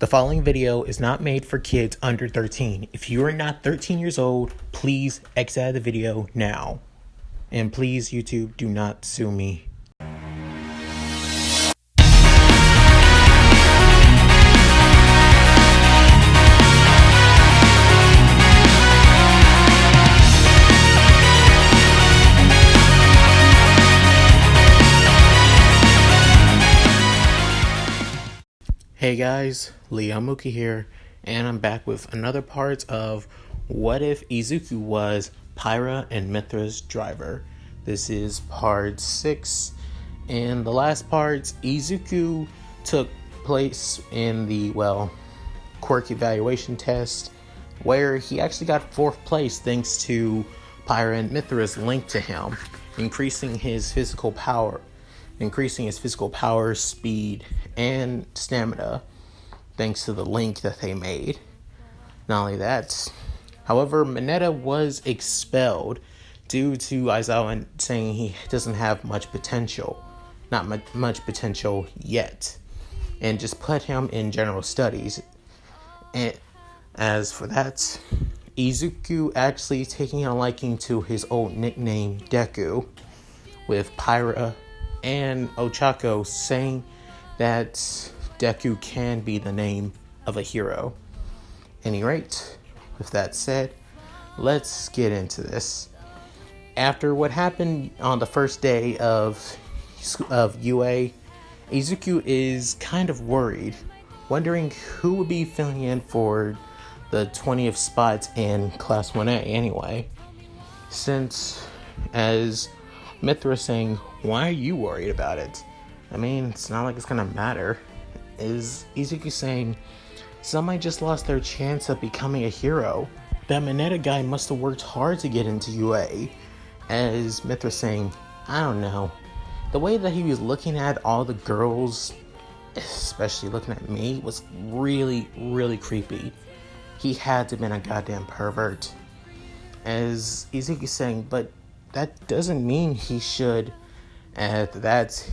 The following video is not made for kids under 13. If you are not 13 years old, please exit out of the video now. And please, YouTube, do not sue me. Hey guys, Mooky here, and I'm back with another part of What If Izuku Was Pyra and Mythra's Driver. This is part 6. In the last part, Izuku took place in the, quirk evaluation test, where he actually got 4th place thanks to Pyra and Mythra's link to him, increasing his physical power, speed, and stamina, thanks to the link that they made. Not only that, however, Mineta was expelled due to Aizawa saying he doesn't have much potential, much potential yet, and just put him in general studies. And as for that, Izuku actually taking a liking to his old nickname Deku, with Pyra and Ochako saying that Deku can be the name of a hero. Any rate, with that said, let's get into this. After what happened on the first day of UA, Izuku is kind of worried, wondering who would be filling in for the 20th spot in Class 1A anyway. Since, as Mythra saying, why are you worried about it? I mean, it's not like it's gonna matter. Is Izuku saying, somebody just lost their chance of becoming a hero. That Mineta guy must have worked hard to get into UA. As Mythra saying, I don't know. The way that he was looking at all the girls, especially looking at me, was really, really creepy. He had to have been a goddamn pervert. As Izuku saying, but that doesn't mean he should. At that,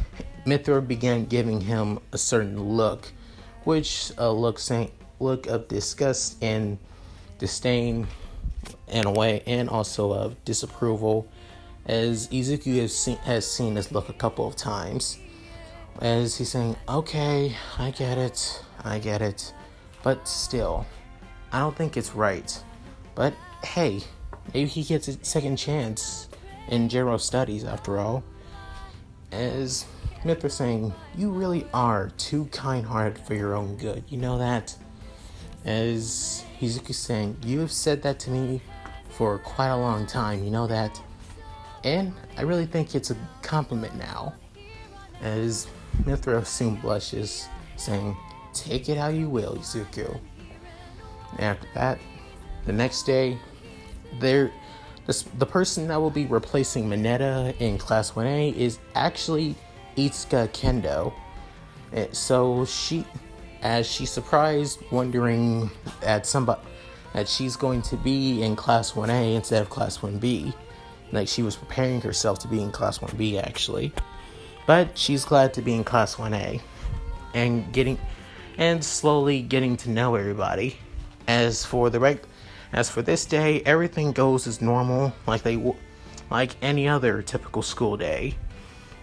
Mythra began giving him a certain look, which a look of disgust and disdain in a way, and also of disapproval, as Izuku has seen this look a couple of times. As he's saying, okay, I get it, but still, I don't think it's right. But hey, maybe he gets a second chance in general studies after all. As Mythra saying, you really are too kind-hearted for your own good, you know that? As Izuku saying, you have said that to me for quite a long time, you know that? And I really think it's a compliment now. As Mythra soon blushes, saying, take it how you will, Izuku. After that, the next day, the person that will be replacing Mineta in Class 1A is actually Itsuka Kendo. So she's surprised, wondering that she's going to be in Class 1A instead of Class 1B. Like, she was preparing herself to be in Class 1B, actually. But she's glad to be in Class 1A. And slowly getting to know everybody. As for this day, everything goes as normal, like any other typical school day.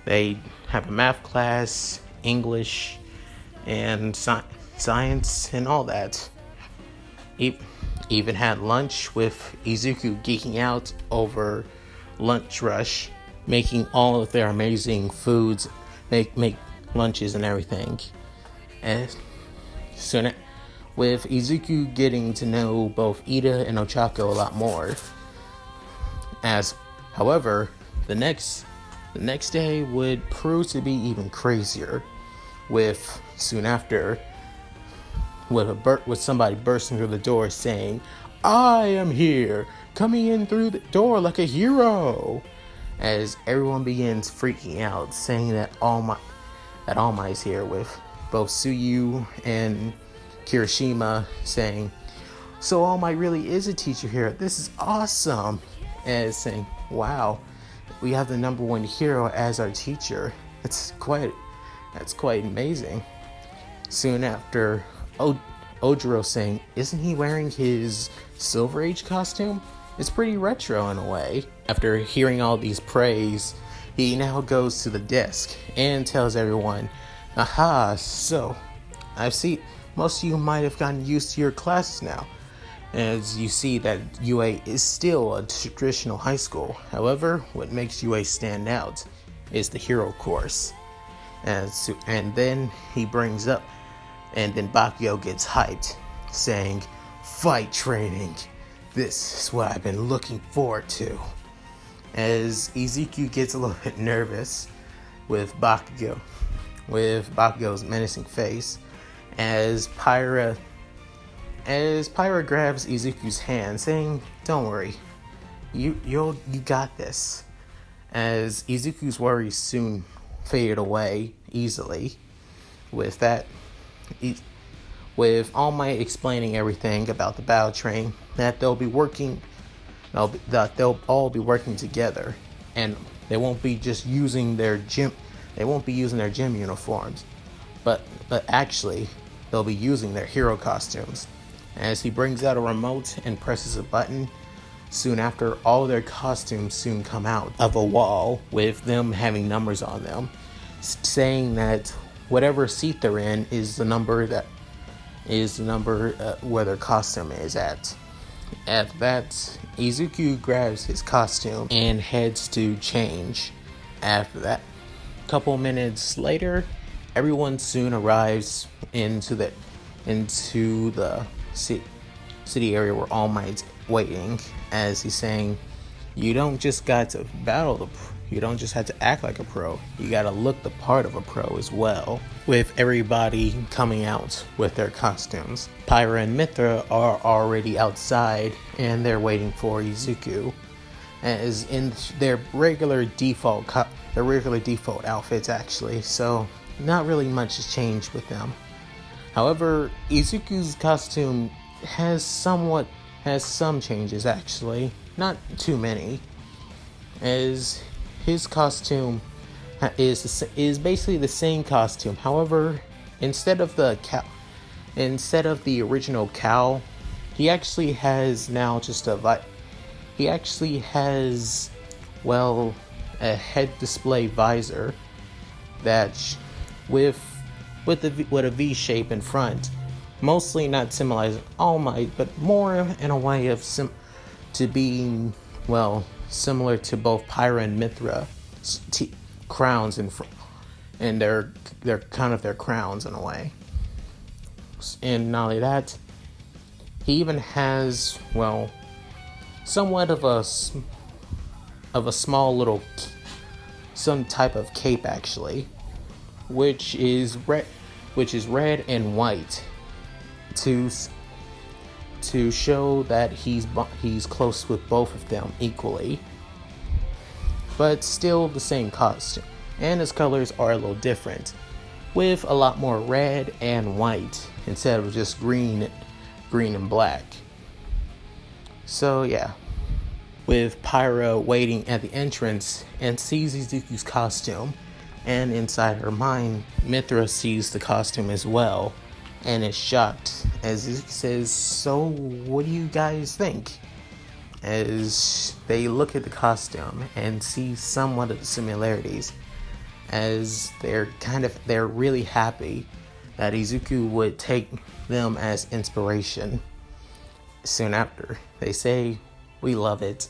They have a math class, English, and science, and all that. Even had lunch with Izuku geeking out over lunch rush, making all of their amazing foods, make lunches and everything. And soon, with Izuku getting to know both Ida and Ochako a lot more. However, the next day would prove to be even crazier, with soon after, with somebody bursting through the door saying, I am here, coming in through the door like a hero. As everyone begins freaking out, saying that All Might is here, with both Tsuyu and Kirishima saying, so All Might really is a teacher here, this is awesome. And saying, wow, we have the number 1 hero as our teacher. That's quite amazing. Soon after, Ojiro saying, isn't he wearing his Silver Age costume? It's pretty retro in a way. After hearing all these praise, he now goes to the desk and tells everyone, aha, so I've seen most of you might have gotten used to your classes now, as you see that UA is still a traditional high school. However, what makes UA stand out is the hero course. And then he brings up, and then Bakugo gets hyped, saying, fight training, this is what I've been looking forward to. As Izuku gets a little bit nervous with Bakugo's menacing face, as Pyra grabs Izuku's hand, saying, don't worry, you got this. As Izuku's worries soon faded away easily, with All Might explaining everything about the battle train, that they'll all be working together, and they won't be just using their gym uniforms, but actually they'll be using their hero costumes. As he brings out a remote and presses a button, soon after, all of their costumes soon come out of a wall with them having numbers on them, saying that whatever seat they're in is the number where their costume is at. At that, Izuku grabs his costume and heads to change. After that, a couple minutes later, everyone soon arrives into the city area where All Might's waiting, as he's saying, you don't just have to act like a pro, you gotta look the part of a pro as well, with everybody coming out with their costumes. Pyra and Mythra are already outside, and they're waiting for Izuku, as in their regular default outfits actually, so not really much has changed with them. However, Izuku's costume has some changes actually, not too many, as his costume is basically the same costume. However, instead of the original cowl, he actually has now just a head display visor that with a V shape in front, mostly not symbolizing All Might, but more in a way of similar to both Pyra and Mythra crowns and their kind of their crowns in a way. And not only that, he even has somewhat of a small little some type of cape actually, which is red and white to show that he's close with both of them equally, but still the same costume, and his colors are a little different, with a lot more red and white instead of just green and black. So yeah, with Pyra waiting at the entrance and sees Izuku's costume, and inside her mind, Mythra sees the costume as well and is shocked, as Izuku says, so what do you guys think? As they look at the costume and see somewhat of the similarities, as they're really happy that Izuku would take them as inspiration. Soon after, they say, we love it.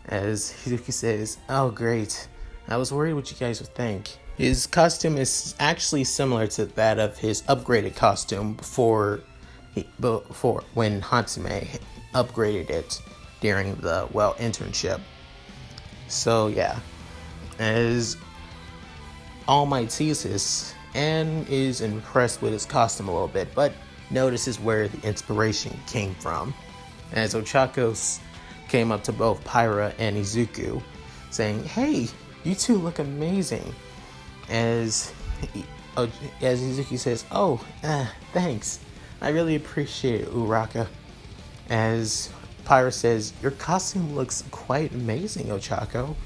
As Izuku says, oh great, I was worried what you guys would think. His costume is actually similar to that of his upgraded costume before when Hatsume upgraded it during the internship. So yeah, as All Might sees this and is impressed with his costume a little bit, but notices where the inspiration came from, as Ochako came up to both Pyra and Izuku, saying, hey, you two look amazing. As Izuku says, thanks, I really appreciate it, Uraka. As Pyra says, your costume looks quite amazing, Ochako.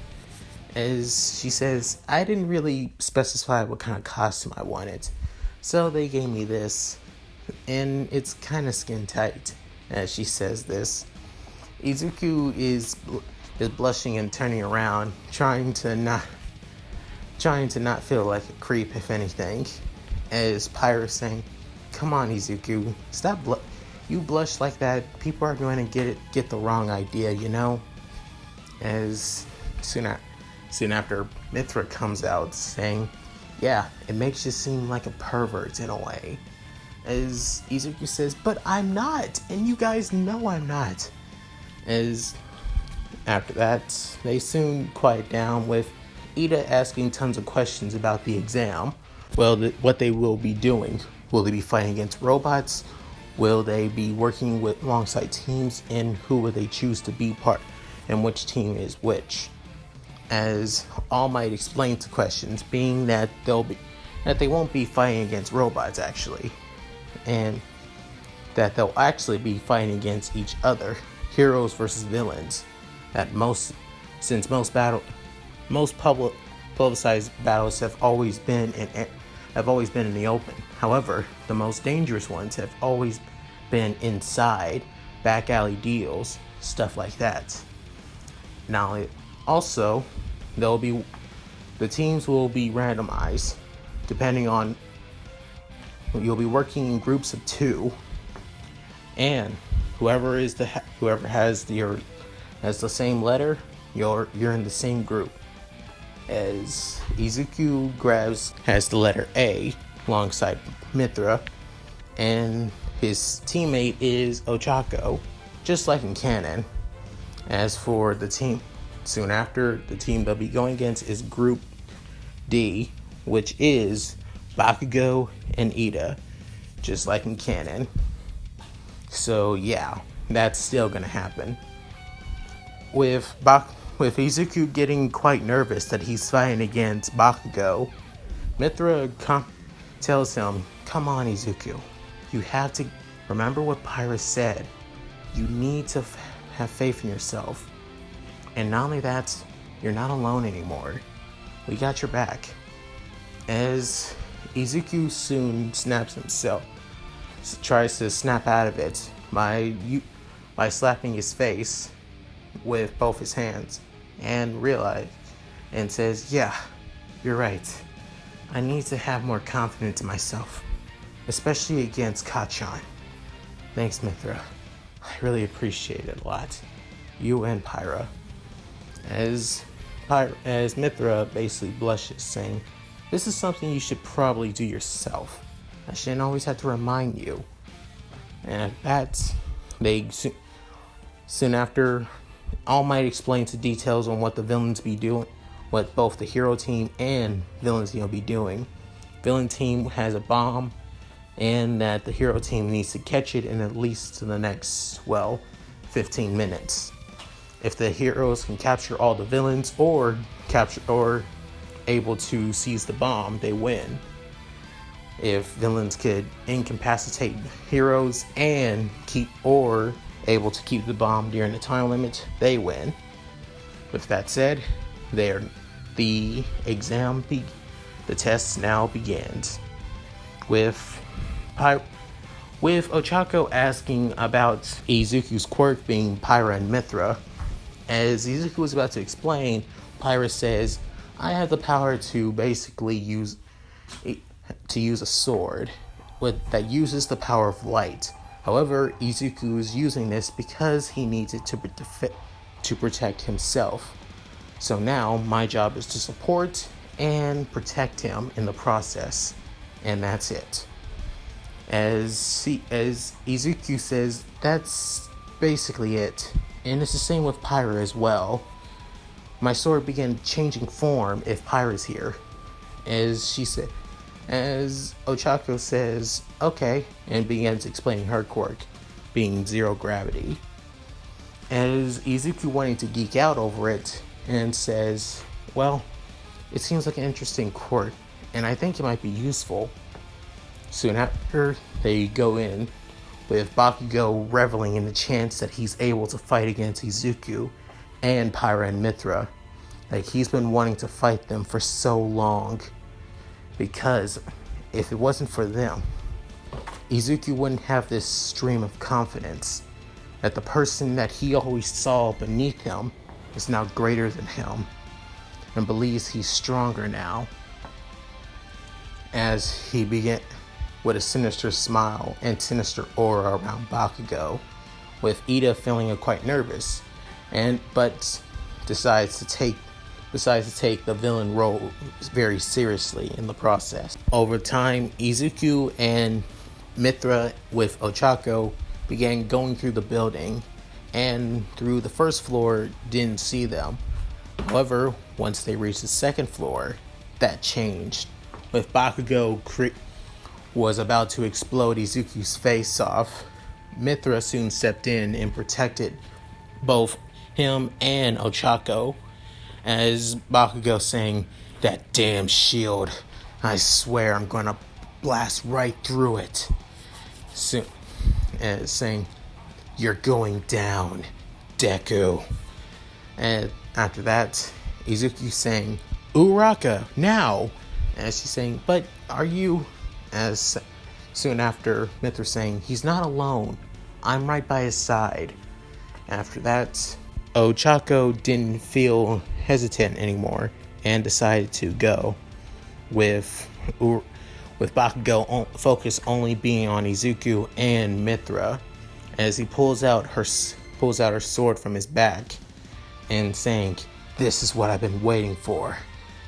As she says, I didn't really specify what kind of costume I wanted, so they gave me this. and it's kind of skin tight as she says this. Izuku is blushing and turning around, trying to not feel like a creep, if anything. As Pyra saying, "Come on, Izuku, stop you blush like that. People are going to get the wrong idea, you know." As soon after Mythra comes out saying, "Yeah, it makes you seem like a pervert in a way." As Izuku says, "But I'm not, and you guys know I'm not." As after that, they soon quiet down with Ida asking tons of questions about the exam. Well, what they will be doing. Will they be fighting against robots? Will they be working alongside teams? And who will they choose to be part? And which team is which? As All Might explains the questions, being that they won't be fighting against robots actually, and that they'll actually be fighting against each other, heroes versus villains. Since most publicized battles have always been in the open. However, the most dangerous ones have always been inside, back alley deals, stuff like that. Now, also, the teams will be randomized, depending on. You'll be working in groups of 2, and whoever has the same letter, you're in the same group. As Izuku has the letter A alongside Mythra, and his teammate is Ochako, just like in canon. As for the team, soon after, the team they'll be going against is Group D, which is Bakugo and Ida, just like in canon. So yeah, that's still gonna happen. With Izuku getting quite nervous that he's fighting against Bakugo, Mythra tells him, "Come on, Izuku. You have to remember what Pyra said. You need to have faith in yourself. And not only that, you're not alone anymore. We got your back." As Izuku soon tries to snap out of it by slapping his face with both his hands, and says, "Yeah, you're right. I need to have more confidence in myself, especially against Kachan. Thanks, Mythra. I really appreciate it a lot. You and Pyra." As Mythra basically blushes, saying, "This is something you should probably do yourself. I shouldn't always have to remind you." And at that, they soon after, All Might explains the details on what the villains be doing, what both the hero team and villain team will be doing. Villain team has a bomb, and that the hero team needs to catch it in at least the next 15 minutes. If the heroes can capture all the villains or able to seize the bomb, they win. If villains could incapacitate heroes and able to keep the bomb during the time limit, they win. With that said, the test now begins. With Ochako asking about Izuku's quirk being Pyra and Mythra. As Izuku was about to explain, Pyra says, "I have the power to basically use a sword that uses the power of light. However, Izuku is using this because he needs it to protect himself. So now my job is to support and protect him in the process, and that's it." As Izuku says, that's basically it. And it's the same with Pyra as well. My sword began changing form if Pyra's here. As Ochako says, "Okay," and begins explaining her quirk, being zero gravity. As Izuku wanting to geek out over it, and says, "Well, it seems like an interesting quirk, and I think it might be useful." Soon after, they go in, with Bakugo reveling in the chance that he's able to fight against Izuku and Pyra and Mythra. Like, he's been wanting to fight them for so long. Because if it wasn't for them, Izuku wouldn't have this stream of confidence that the person that he always saw beneath him is now greater than him and believes he's stronger now. As he began with a sinister smile and sinister aura around Bakugo, with Ida feeling quite nervous, but decides to take the villain role very seriously in the process. Over time, Izuku and Mythra with Ochako began going through the building, and through the first floor didn't see them. However, once they reached the second floor, that changed. With Bakugo was about to explode Izuku's face off, Mythra soon stepped in and protected both him and Ochako, as Bakugo saying, "That damn shield, I swear I'm gonna blast right through it." Soon, saying, "You're going down, Deku." And after that, Izuku saying, "Uraka, now!" As she's saying, "But are you?" As soon after, Mythra saying, "He's not alone. I'm right by his side." After that, Ochako didn't feel hesitant anymore and decided to go, with Bakugo focus only being on Izuku and Mythra, as he pulls out her sword from his back and saying, "This is what I've been waiting for,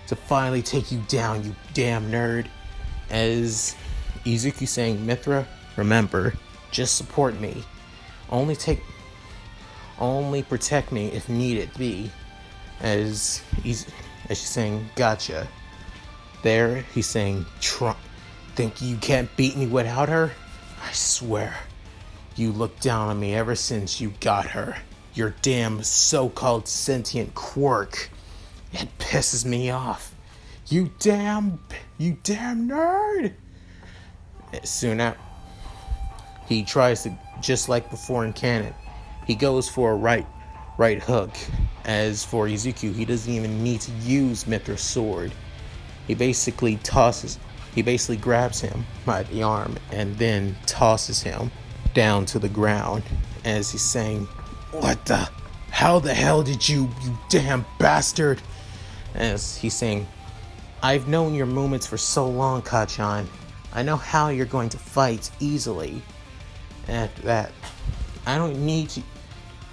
to finally take you down, you damn nerd." As Izuku saying, "Mythra, remember, just support me. Only protect me if needed be." As she's saying, "Gotcha." There, he's saying, "Think you can't beat me without her? I swear, you looked down on me ever since you got her. Your damn so-called sentient quirk. It pisses me off. You damn nerd." Soon after, he tries to, just like before in canon, he goes for a right hook. As for Izuku, he doesn't even need to use Mythra's sword. He basically grabs him by the arm and then tosses him down to the ground, as he's saying, "How the hell did you damn bastard?" As he's saying, "I've known your movements for so long, Kachan. I know how you're going to fight easily." After that, "I don't need you.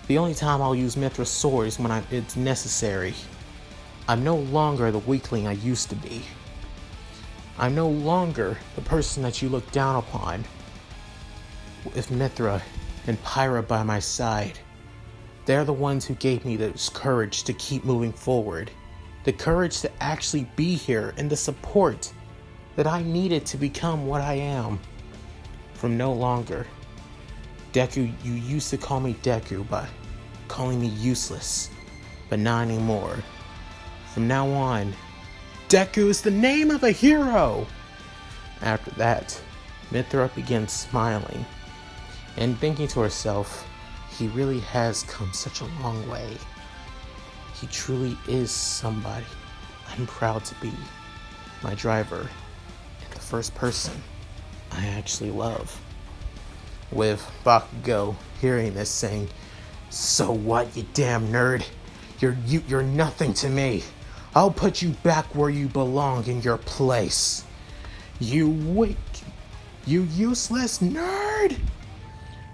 The only time I'll use Mythra's sword is when it's necessary. I'm no longer the weakling I used to be. I'm no longer the person that you look down upon. With Mythra and Pyra by my side, they're the ones who gave me the courage to keep moving forward. The courage to actually be here, and the support that I needed to become what I am. From no longer. Deku, you used to call me Deku by calling me useless, but not anymore. From now on, Deku is the name of a hero." After that, Mythra begins smiling and thinking to herself, he really has come such a long way. He truly is somebody I'm proud to be. My driver, and the first person I actually love. With Bakugo hearing this saying, "So what, you damn nerd? You're nothing to me. I'll put you back where you belong in your place. You useless nerd!"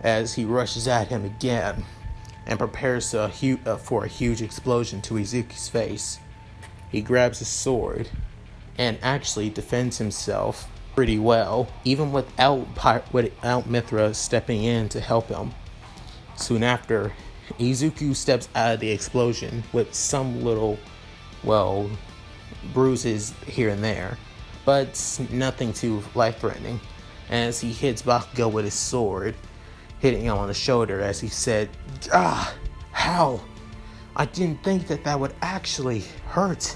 As he rushes at him again and prepares for a huge explosion to Izuku's face, he grabs his sword and actually defends himself pretty well, even without Mythra stepping in to help him. Soon after, Izuku steps out of the explosion with some little, bruises here and there, but nothing too life-threatening, as he hits Bakugo with his sword, hitting him on the shoulder as he said, "How? I didn't think that would actually hurt."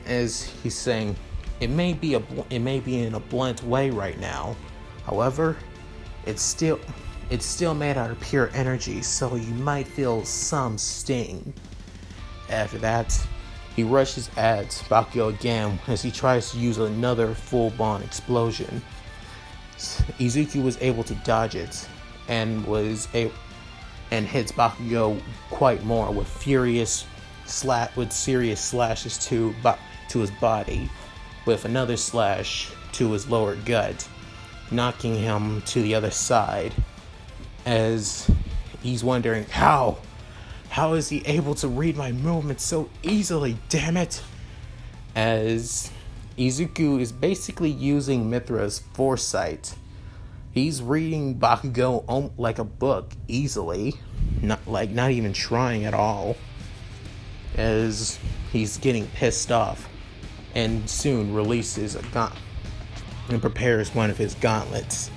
As he's saying, it may be in a blunt way right now. However, it's still made out of pure energy, so you might feel some sting. After that, he rushes at Bakugo again as he tries to use another full-blown explosion. Izuku was able to dodge it and hits Bakugo quite more with serious slashes to his body, with another slash to his lower gut, knocking him to the other side. As he's wondering, how is he able to read my movements so easily? Damn it! As Izuku is basically using Mythra's foresight. He's reading Bakugo like a book easily, not even trying at all, as he's getting pissed off, and soon releases and prepares one of his gauntlets,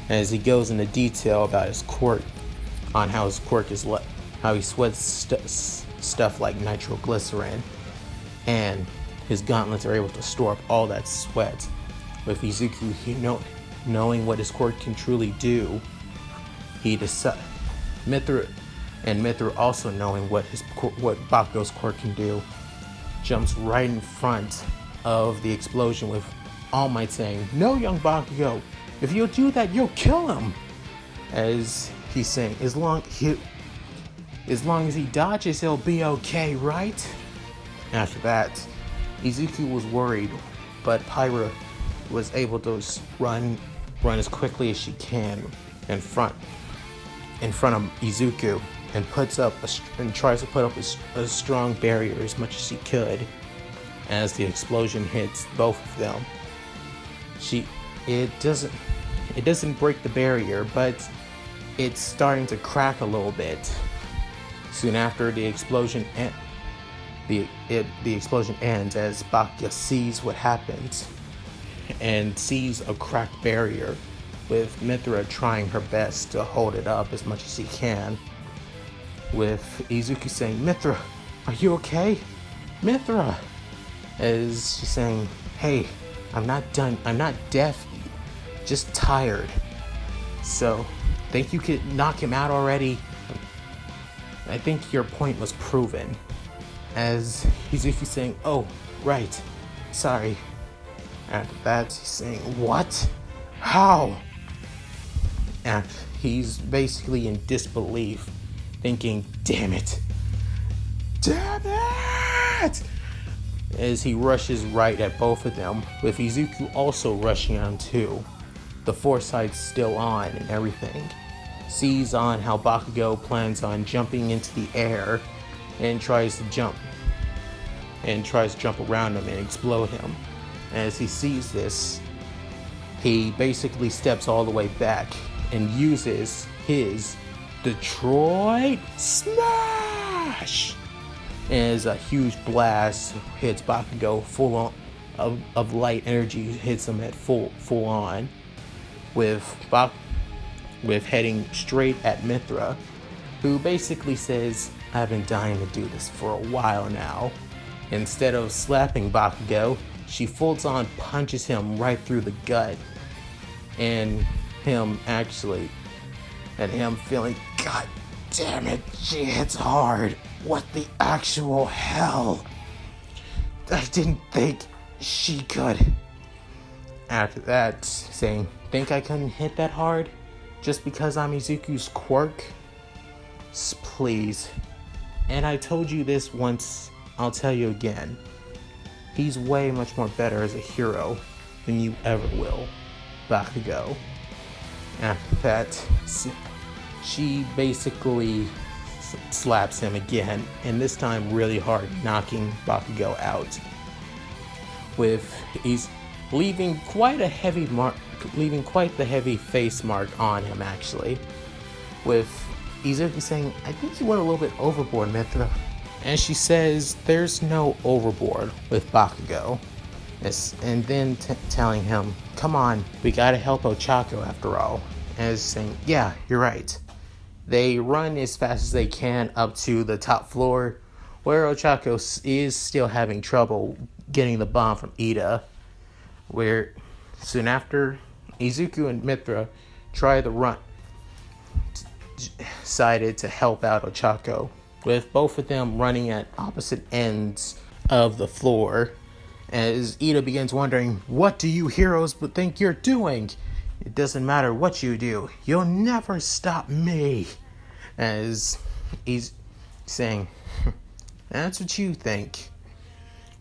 as he goes into detail about his quirk, on how his quirk is how he sweats stuff like nitroglycerin, and his gauntlets are able to store up all that sweat. With Izuku knowing what his quirk can truly do, Mythra also knowing what Bakugo's quirk can do, jumps right in front of the explosion with All Might saying, "No, young Bakugo, if you'll do that, you'll kill him." As he's saying, as long as he dodges, he'll be okay, right? After that, Izuku was worried, but Pyra was able to run as quickly as she can in front of Izuku, and tries to put up a strong barrier as much as she could. As the explosion hits both of them, it doesn't break the barrier, but it's starting to crack a little bit. Soon after, the explosion ends as Bakugo sees what happens and sees a cracked barrier, with Mythra trying her best to hold it up as much as she can, with Izuku saying, "Mythra, are you okay? Mythra!" As she's saying, "Hey, I'm not done. I'm not deaf, just tired. So, think you could knock him out already? I think your point was proven." As Izuku saying, "Oh, right. Sorry." After that, he's saying, "What? How?" And he's basically in disbelief, thinking, Damn it! As he rushes right at both of them, with Izuku also rushing on too. The foresight's still on and everything. Sees on how Bakugo plans on jumping into the air and tries to jump around him and explode him. As he sees this, he basically steps all the way back and uses his Detroit Smash! As a huge blast hits Bakugo full on of light energy, hits him at full on, with heading straight at Mythra, who basically says, "I've been dying to do this for a while now." Instead of slapping Bakugo, she folds on punches him right through the gut, and him feeling, "God damn it, she hits hard. What the actual hell? I didn't think she could." After that, saying, "Think I couldn't hit that hard just because I'm Izuku's quirk? Please. And I told you this once, I'll tell you again. He's way much more better as a hero than you ever will, Bakugo." After that, she basically slaps him again, and this time really hard, knocking Bakugo out. He's leaving quite the heavy face mark on him, actually. With Izuku saying, "I think you went a little bit overboard, Mythra." And she says, "There's no overboard with Bakugo." And then telling him, "Come on, we gotta help Ochako after all." And saying, "Yeah, you're right." They run as fast as they can up to the top floor, where Ochako is still having trouble getting the bomb from Ida. Where soon after, Izuku and Mythra try the run, decided to help out Ochako, with both of them running at opposite ends of the floor. As Ida begins wondering, "What do you heroes think you're doing? It doesn't matter what you do, you'll never stop me. As he's saying, that's what you think.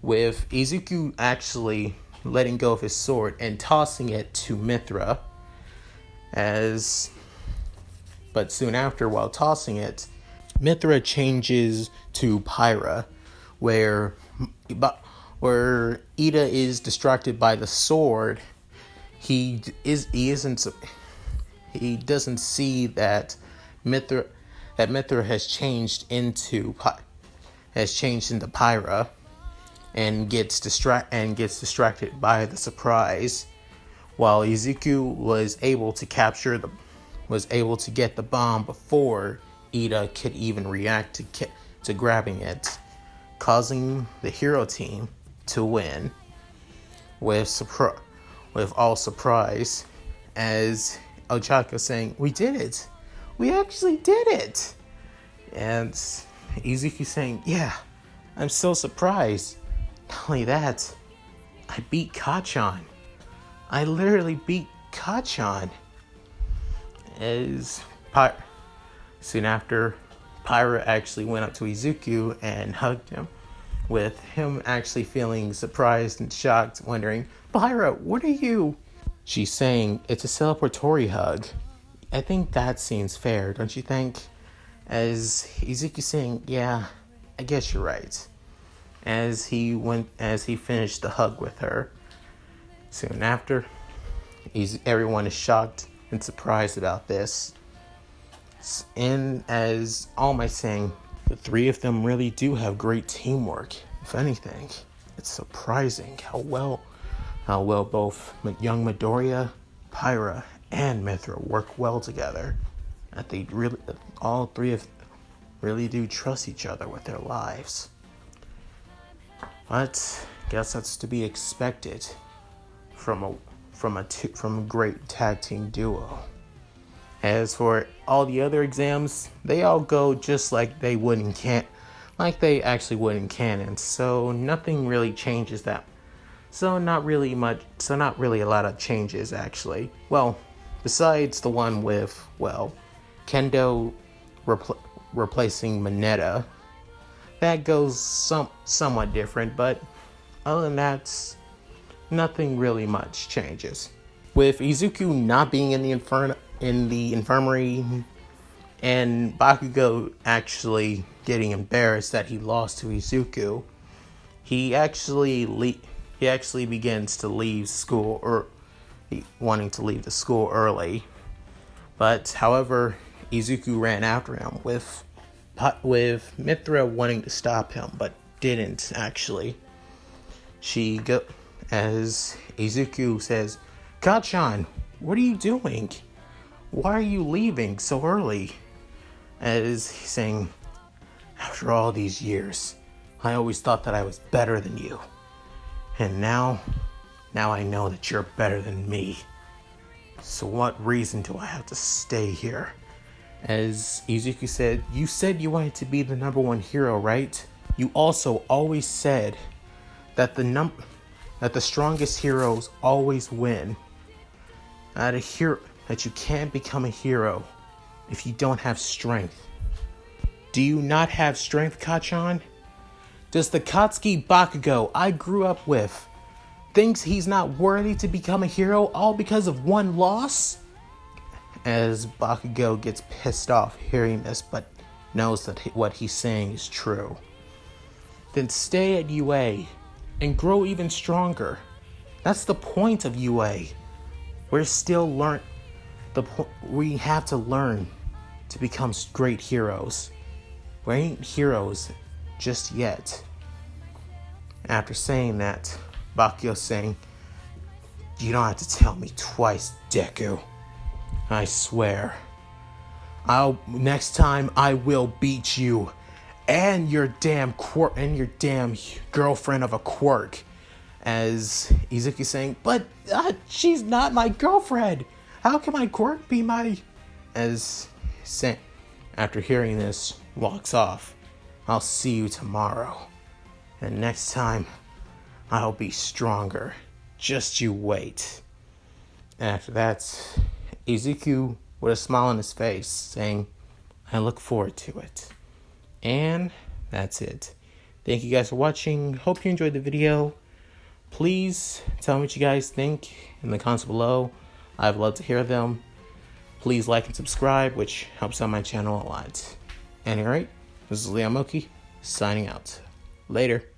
With Izuku actually letting go of his sword and tossing it to Mythra. But soon after, while tossing it, Mythra changes to Pyra, where Ida is distracted by the sword. He doesn't see that Mythra has changed into Pyra, and gets distracted by the surprise, while Izuku was able to get the bomb before Ida could even react to grabbing it, causing the hero team to win with all surprise, as Ochako saying, "We did it! We actually did it!" And Izuku saying, "Yeah, I'm so surprised. Not only that, I beat Kacchan. I literally beat Kacchan." Soon after, Pyra actually went up to Izuku and hugged him, with him actually feeling surprised and shocked, wondering, "Pyra, what are you?" She's saying, "It's a celebratory hug. I think that seems fair, don't you think?" As Izuku saying, "Yeah, I guess you're right." As he finished the hug with her. Soon after, everyone is shocked and surprised about this. And as All Might saying, the three of them really do have great teamwork. If anything, it's surprising how well both young Midoriya, Pyra, and Mythra work well together. That all three of them really do trust each other with their lives. But guess that's to be expected from a great tag team duo. As for all the other exams, they all go just like they actually would in canon. So nothing really changes that. So not really a lot of changes actually. Well, besides the one with Kendo replacing Mineta. That goes somewhat different, but other than that, nothing really much changes. With Izuku not being in the infirmary, and Bakugo actually getting embarrassed that he lost to Izuku, he actually begins to leave school, or wanting to leave the school early. But however, Izuku ran after him with Mythra wanting to stop him, but didn't actually. As Izuku says, "Kacchan, what are you doing? Why are you leaving so early?" As he's saying, "After all these years, I always thought that I was better than you. And now I know that you're better than me. So what reason do I have to stay here?" As Izuku said, "You said you wanted to be the number one hero, right? You also always said that the strongest heroes always win. That you can't become a hero if you don't have strength. Do you not have strength, Kacchan? Does the Katsuki Bakugo I grew up with thinks he's not worthy to become a hero all because of one loss?" As Bakugo gets pissed off hearing this, but knows that what he's saying is true. "Then stay at UA and grow even stronger. That's the point of UA. We have to learn to become great heroes. We ain't heroes just yet." After saying that, Bakugo saying, "You don't have to tell me twice, Deku. I swear. Next time I will beat you and your damn girlfriend of a quirk." As Izuku saying, "But she's not my girlfriend. How can my quirk be my..." As after hearing this, walks off. "I'll see you tomorrow. And next time, I'll be stronger. Just you wait." And after that, Izuku with a smile on his face saying, I look forward to it. And that's it. Thank you guys for watching. Hope you enjoyed the video. Please tell me what you guys think in the comments below. I'd love to hear them. Please like and subscribe, which helps out my channel a lot. Anyway, this is Mooky signing out. Later.